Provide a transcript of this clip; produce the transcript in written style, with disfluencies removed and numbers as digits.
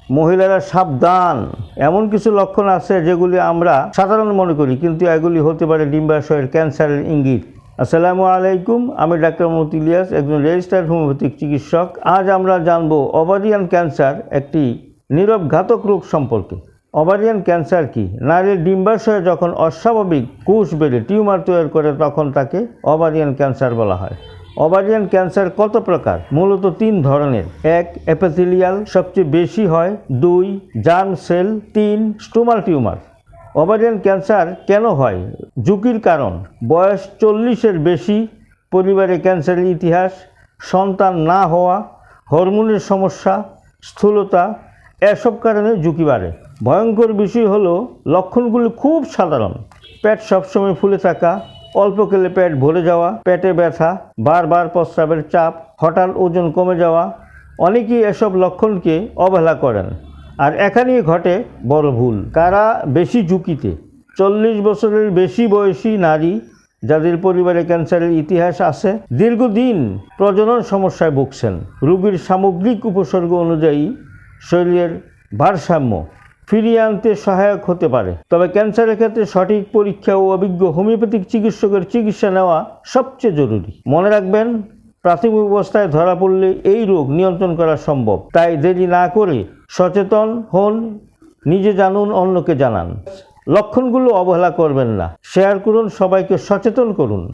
মহিলারা সাবধান, এমন কিছু লক্ষণ আছে যেগুলি আমরা সাধারণ মনে করি, কিন্তু এগুলি হতে পারে ডিম্বাশয়ের ক্যান্সারের ইঙ্গিত। আসসালামু আলাইকুম, আমি ডাক্তার মোহাম্মদ ইলিয়াস, একজন রেজিস্টার্ড হোমিওপ্যাথিক চিকিৎসক। আজ আমরা জানব ওভারিয়ান ক্যান্সার, একটি নীরব ঘাতক রোগ সম্পর্কে। ওভারিয়ান ক্যান্সার কি? নারীর ডিম্বাশয়ে যখন অস্বাভাবিক কোষ বেড়ে টিউমার তৈরি করে তখন তাকে ওভারিয়ান ক্যান্সার বলা হয়। ওভারিয়ান ক্যান্সার কত প্রকার? মূলত 3 ধরনের। 1 এপিথেলিয়াল, সবচেয়ে বেশি হয়। 2 germ cell. 3 stomal tumour. Ovarian cancer কেন হয়? ঝুঁকির কারণ: বয়স 40-এর বেশি, পরিবারে ক্যান্সারের ইতিহাস, সন্তান না হওয়া, হরমোনের সমস্যা, স্থূলতা, এসব কারণে ঝুঁকি বাড়ে। ভয়ঙ্কর বিষয় হলো লক্ষণগুলি খুব সাধারণ: পেট সবসময় ফুলে থাকা, অল্প খেলে পেট ভরে যাওয়া, পেটে ব্যথা, বারবার প্রস্রাবের চাপ, হঠাৎ ওজন কমে যাওয়া। অনেকেই এসব লক্ষণকে অবহেলা করেন, আর এখানেই ঘটে বড় ভুল। কারা বেশি ঝুঁকিতে? 40 বছরের বেশি বয়সী নারী, যাদের পরিবারে ক্যান্সারের ইতিহাস আছে, দীর্ঘদিন প্রজনন সমস্যায় ভুগছেন। রোগীর সামগ্রিক উপসর্গ অনুযায়ী শরীরের ভারসাম্য ফিরিয়ে আনতে সহায়ক হতে পারে। তবে ক্যান্সারের ক্ষেত্রে সঠিক পরীক্ষা ও অভিজ্ঞ হোমিওপ্যাথিক চিকিৎসকের চিকিৎসা নেওয়া সবচেয়ে জরুরি। মনে রাখবেন, প্রাথমিক অবস্থায় ধরা পড়লে এই রোগ নিয়ন্ত্রণ করা সম্ভব। তাই দেরি না করে সচেতন হন, নিজে জানুন, অন্যকে জানান। লক্ষণগুলো অবহেলা করবেন না, শেয়ার করুন, সবাইকে সচেতন করুন।